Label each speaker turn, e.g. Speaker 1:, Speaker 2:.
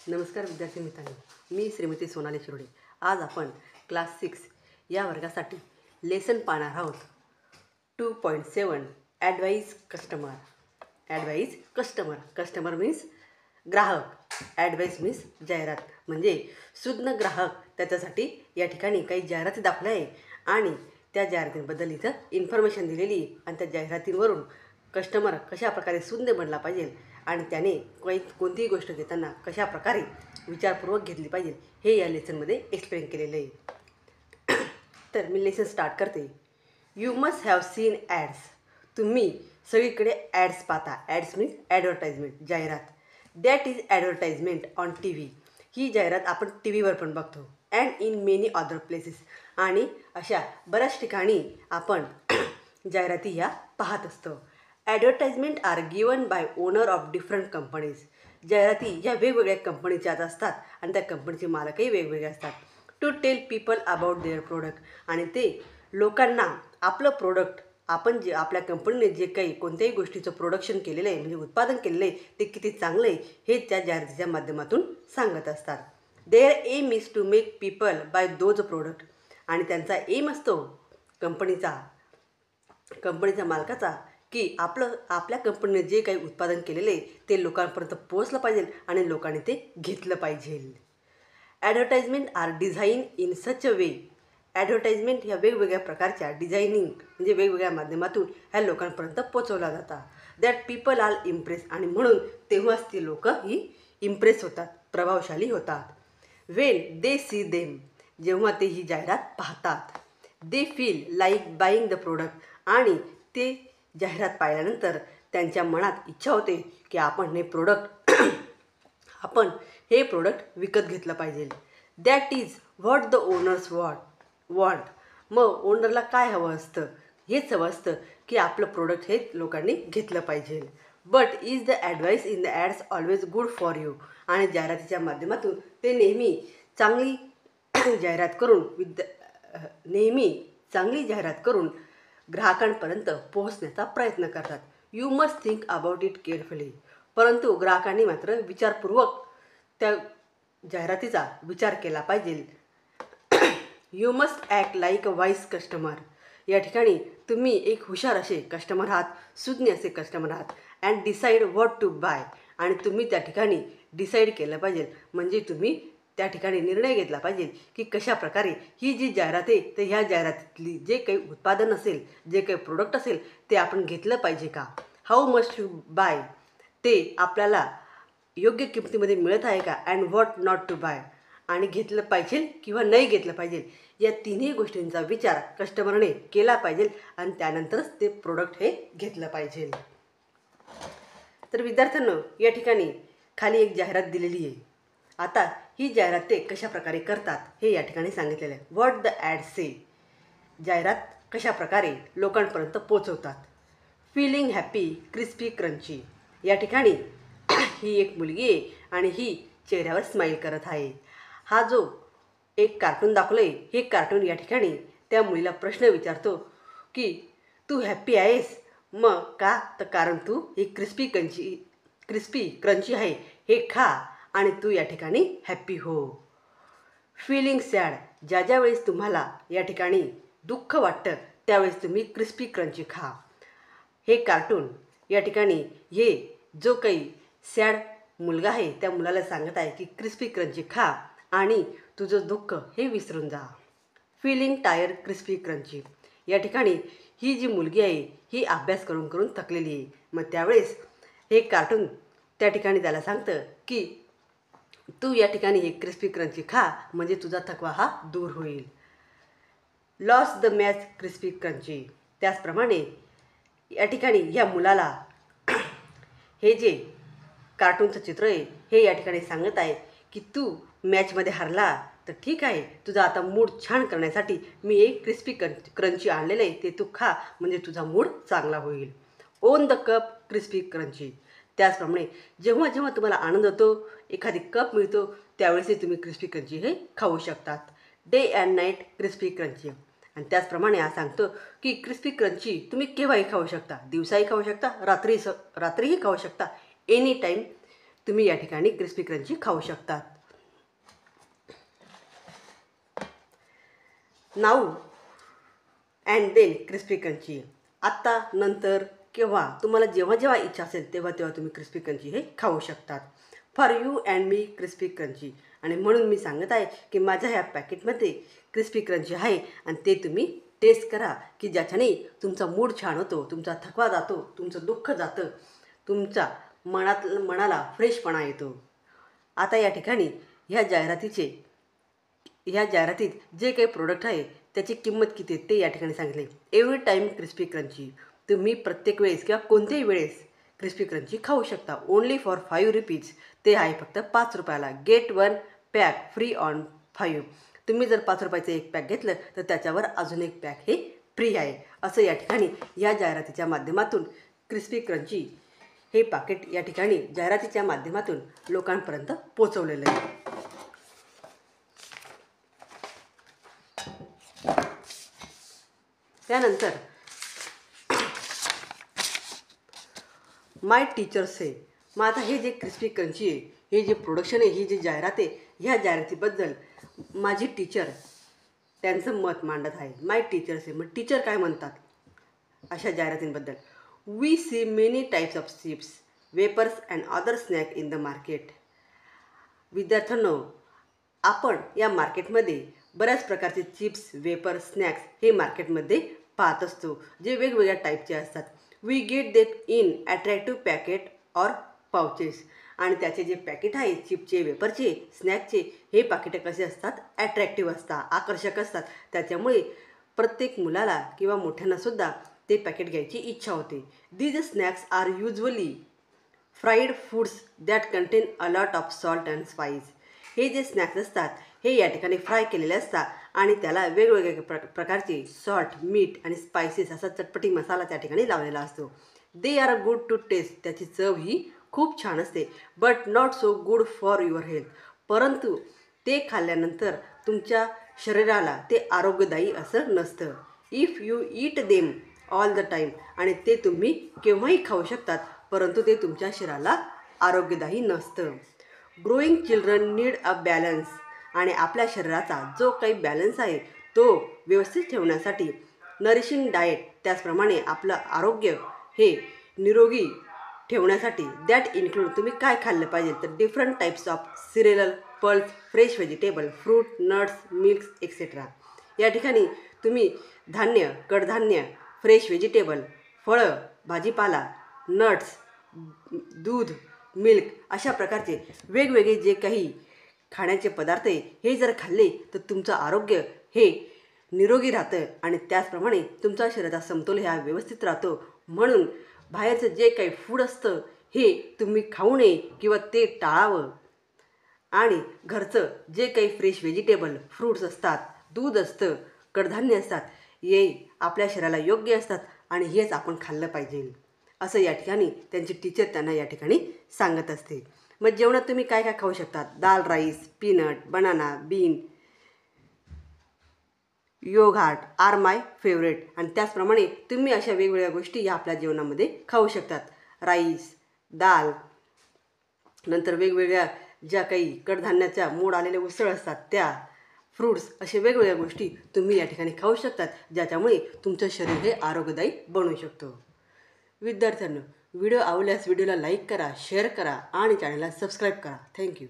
Speaker 1: नमस्कार विद्यार्थी मित्रांनो, मी श्रीमती सोनाली शिरोडे। आज आपण क्लास 6 या वर्गासाठी लेसन पाहणार आहोत 2.7 ॲडवाइस कस्टमर। कस्टमर मीन्स ग्राहक, ॲडवाइस मीन्स जाहिरात, म्हणजे सुज्ञ ग्राहक त्याच्यासाठी या ठिकाणी काही जाहिराती दाखवल्या आहे आणि त्या जाहिरातींबद्दल इथं इन्फॉर्मेशन दिलेली आणि त्या जाहिरातींवरून कस्टमर कशा प्रकारे सुज्ञ बनला पाहिजे आणि त्याने कोणतीही गोष्ट घेताना कशा प्रकारे विचारपूर्वक घेतली पाहिजे हे या लेसनमध्ये एक्सप्लेन केलेलं आहे। तर मी लेसन स्टार्ट करते। You must have seen ads. तुम्ही सगळीकडे ॲड्स पाहता। ॲड्स मीन्स ॲडव्हर्टाइजमेंट, जाहिरात। That is advertisement on T V. ही जाहिरात आपण टी व्हीवर पण बघतो। And in many other places, आणि अशा बऱ्याच ठिकाणी आपण जाहिराती ह्या पाहत असतो। Advertisement are given by owner of different companies. जाहिराती ह्या वेगवेगळ्या कंपनीच्याच असतात आणि त्या कंपनीचे मालकही वेगवेगळे असतात। To tell people about their product, आणि ते लोकांना आपलं प्रोडक्ट, आपण जे आपल्या कंपनीने जे काही कोणत्याही गोष्टीचं प्रोडक्शन केलेलं आहे, म्हणजे उत्पादन केलेलं आहे, ते किती चांगलं आहे हे त्या जाहिरातीच्या माध्यमातून सांगत असतात। Their aim is to make people buy those product, आणि त्यांचा एम असतो कंपनीच्या मालकाचा की आपल्या कंपनीने जे काही उत्पादन केलेले आहे ते लोकांपर्यंत पोहोचलं पाहिजे आणि लोकांनी ते घेतलं पाहिजे। Advertisement are design in such a way. Advertisement ह्या वेगवेगळ्या प्रकारच्या डिझायनिंग म्हणजे वेगवेगळ्या माध्यमातून ह्या लोकांपर्यंत पोचवला जातात। दॅट पीपल आर इम्प्रेस, आणि म्हणून तेव्हाच ती लोकं ही इम्प्रेस होतात, प्रभावशाली होतात। वेन दे सी देम, जेव्हा ते ही जाहिरात पाहतात। They feel like buying the product, आणि ते जाहिरात पाहिल्यानंतर त्यांच्या मनात इच्छा होते की आपण हे प्रोडक्ट विकत घेतलं पाहिजे। That is what the owners want. मग ओनरला काय हवं असतं? हेच हवं असतं की आपलं प्रोडक्ट हे लोकांनी घेतलं पाहिजे। But is the advice in the ads always good for you, आणि जाहिरातीच्या माध्यमातून ते नेहमी चांगली जाहिरात करून ग्राहकांपर्यंत पोहोचण्याचा प्रयत्न करतात। You must think about it carefully, परंतु ग्राहकांनी मात्र विचारपूर्वक त्या जाहिरातीचा विचार केला पाहिजे। You must act like a wise customer. या ठिकाणी तुम्ही एक हुशार असे कस्टमर आहात, सुज्ञ असे कस्टमर आहात। And decide what to buy, आणि तुम्ही त्या ठिकाणी डिसाईड केलं पाहिजे, म्हणजे तुम्ही त्या ठिकाणी निर्णय घेतला पाहिजे की कशा प्रकारे ही जी जाहिरात आहे तर ह्या जाहिरातीतली जे काही उत्पादन असेल, जे काही प्रोडक्ट असेल ते आपण घेतलं पाहिजे का? हाऊ मच टू बाय, ते आपल्याला योग्य किमतीमध्ये मिळत आहे का? And what not to buy, आणि घेतलं पाहिजे किंवा नाही घेतलं पाहिजे, या तिन्ही गोष्टींचा विचार कस्टमरने केला पाहिजे आणि त्यानंतरच ते प्रोडक्ट हे घेतलं पाहिजे। तर विद्यार्थ्यांनो, या ठिकाणी खाली एक जाहिरात दिलेली आहे। आता ही जाहिरात ते कशा प्रकारे करतात हे या ठिकाणी सांगितलेलं आहे। व्हॉट द ॲड से, जाहिरात कशा प्रकारे लोकांपर्यंत पोचवतात। फीलिंग हॅपी क्रिस्पी क्रंची, या ठिकाणी ही एक मुलगी आहे आणि ही चेहऱ्यावर स्माईल करत आहे। हा जो एक कार्टून दाखवलं आहे, हे कार्टून या ठिकाणी त्या मुलीला प्रश्न विचारतो की तू हॅप्पी आहेस? मग का? तर कारण तू ही क्रिस्पी क्रंची आहे हे खा आणि तू या ठिकाणी हॅप्पी हो। फीलिंग सॅड, ज्या वेळेस तुम्हाला या ठिकाणी दुःख वाटतं त्यावेळेस तुम्ही क्रिस्पी क्रंची खा। हे कार्टून या ठिकाणी हे जो काही सॅड मुलगा आहे त्या मुलाला सांगत आहे की क्रिस्पी क्रंची खा आणि तुझं दुःख हे विसरून जा। फीलिंग टायर क्रिस्पी क्रंची, या ठिकाणी ही जी मुलगी आहे ही अभ्यास करून थकलेली आहे। मग त्यावेळेस हे कार्टून त्या ठिकाणी त्याला सांगतं की तू या ठिकाणी हे क्रिस्पी क्रंची खा म्हणजे तुझा थकवा हा दूर होईल। Loss the match crispy crunchy, त्याचप्रमाणे या ठिकाणी या मुलाला हे जे कार्टूनचं चित्र आहे हे या ठिकाणी सांगत आहे की तू मॅचमध्ये हरला तर ठीक आहे, तुझा आता मूड छान करण्यासाठी मी एक क्रिस्पी क्रंची आणलेलं आहे, ते तू खा म्हणजे तुझा मूड चांगला होईल। On the cup crispy crunchy, त्याचप्रमाणे जेव्हा तुम्हाला आनंद होतो, एखादी कप मिळतो, त्यावेळेसही तुम्ही क्रिस्पी क्रंची हे खाऊ शकतात। Day and night crispy crunchy, आणि त्याचप्रमाणे हा सांगतो की क्रिस्पी क्रंची तुम्ही केव्हाही खाऊ शकता, दिवसाही खाऊ शकता, रात्रीही खाऊ शकता, एनी टाईम तुम्ही या ठिकाणी क्रिस्पी क्रंची खाऊ शकतात. Now and then crispy crunchy. आत्ता, नंतर, केव्हा तुम्हाला जेव्हा जेव्हा इच्छा असेल तेव्हा तेव्हा तुम्ही क्रिस्पी क्रंची हे खाऊ शकतात. For you and me crispy crunchy. आणि म्हणून मी सांगत आहे की माझ्या ह्या पॅकेटमध्ये क्रिस्पी क्रंची आहे आणि ते तुम्ही टेस्ट करा की ज्याच्याने तुमचा मूड छान होतो, तुमचा थकवा जातो, तुमचं दुःख जातं, तुमच्या मनाला फ्रेशपणा येतो. आता या ठिकाणी ह्या जाहिरातीत जे काही प्रोडक्ट आहे त्याची किंमत किती आहे ते या ठिकाणी सांगितले. Every time crispy crunchy. तुम्ही प्रत्येक वेळेस किंवा कोणत्याही वेळेस क्रिस्पी क्रंची खाऊ शकता. Only for 5 rupees. ते आहे फक्त 5 रुपयाला. Get 1 pack free on 5. तुम्ही जर 5 रुपयाचं एक पॅक घेतलं तर त्याच्यावर अजून एक पॅक हे फ्री आहे. असं या ठिकाणी या जाहिरातीच्या माध्यमातून क्रिस्पी क्रंची हे पाकिट या ठिकाणी जाहिरातीच्या माध्यमातून लोकांपर्यंत पोचवलेलं आहे. त्यानंतर माय टीचर्स आहे. मग आता हे जे क्रिस्पी क्रंची आहे, हे जे प्रोडक्शन आहे, ही जी जाहिरात आहे, ह्या जाहिरातीबद्दल माझी टीचर त्यांचं मत मांडत आहे. माय टीचर्स आहे. मग टीचर काय म्हणतात अशा जाहिरातींबद्दल? We see many types of chips, wafers and other snack in the market. विद्यार्थ्यांनो, आपण या मार्केटमध्ये बऱ्याच प्रकारचे चिप्स, वेपर, स्नॅक्स हे मार्केटमध्ये पाहत असतो, जे वेगवेगळ्या टाईपचे असतात. वी गेट देट in attractive packet or pouches. आणि त्याचे जे पॅकेट आहे चिपचे, वेपरचे, स्नॅक्सचे, हे पाकिटं कसे असतात? ॲट्रॅक्टिव्ह असतात, आकर्षक असतात. त्याच्यामुळे प्रत्येक मुलाला किंवा मोठ्यांनासुद्धा ते पॅकेट घ्यायची इच्छा होते. These snacks are usually fried foods that contain a lot of salt and spice. हे जे स्नॅक्स असतात हे या ठिकाणी फ्राय केलेले असतात आणि त्याला वेगवेगळ्या प्रकारचे सॉल्ट, मीठ आणि स्पायसेस असा चटपटी मसाला त्या ठिकाणी लावलेला असतो. They are good to taste. त्याची चव ही खूप छान असते. But not so good for your health. परंतु ते खाल्ल्यानंतर तुमच्या शरीराला ते आरोग्यदायी असं नसतं. If you eat them all the time. आणि ते तुम्ही केव्हाही खाऊ शकतात, परंतु ते तुमच्या शरीराला आरोग्यदायी नसतं. Growing children need a balance. आणि आपल्या शरीराचा जो काही बॅलन्स आहे तो व्यवस्थित ठेवण्यासाठी नरिशिंग डाएट, त्याचप्रमाणे आपलं आरोग्य हे निरोगी ठेवण्यासाठी दॅट इन्क्लूड तुम्ही काय खाल्लं पाहिजे तर different types of serial, pulse, fresh vegetable, fruit, nuts, milks etcetera. या ठिकाणी तुम्ही धान्य, कडधान्य, फ्रेश व्हेजिटेबल, फळं, भाजीपाला, नट्स, दूध, मिल्क अशा प्रकारचे वेगवेगळे जे काही खाण्याचे पदार्थ आहे हे जर खाल्ले तर तुमचं आरोग्य हे निरोगी राहतं आणि त्याचप्रमाणे तुमचा शरीराचा समतोल हा व्यवस्थित राहतो. म्हणून बाहेरचं जे काही फूड असतं हे तुम्ही खाऊ नये किंवा ते टाळावं. आणि घरचं जे काही फ्रेश व्हेजिटेबल, फ्रूट्स असतात, दूध असतं, कडधान्य असतात, हे आपल्या शरीराला योग्य असतात आणि हेच आपण खाल्लं पाहिजे असं या ठिकाणी त्यांची टीचर त्यांना या ठिकाणी सांगत असते. मग जेवणात तुम्ही काय काय खाऊ शकतात? Dal, rice, peanut, banana, bean, yogurt are my favourite. आणि त्याचप्रमाणे तुम्ही अशा वेगवेगळ्या गोष्टी या आपल्या जेवणामध्ये खाऊ शकतात. राईस, दाल, नंतर वेगवेगळ्या ज्या काही कडधान्याच्या मोड आलेल्या उसळ असतात त्या, फ्रूट्स, अशा वेगवेगळ्या गोष्टी तुम्ही या ठिकाणी खाऊ शकतात, ज्याच्यामुळे तुमचं शरीर हे आरोग्यदायी बनू शकतो. विद्यार्थ्यांनो, व्हिडिओ आवडल्यास व्हिडिओला लाईक करा, शेअर करा आणि चॅनलला सबस्क्राईब करा. थँक्यू.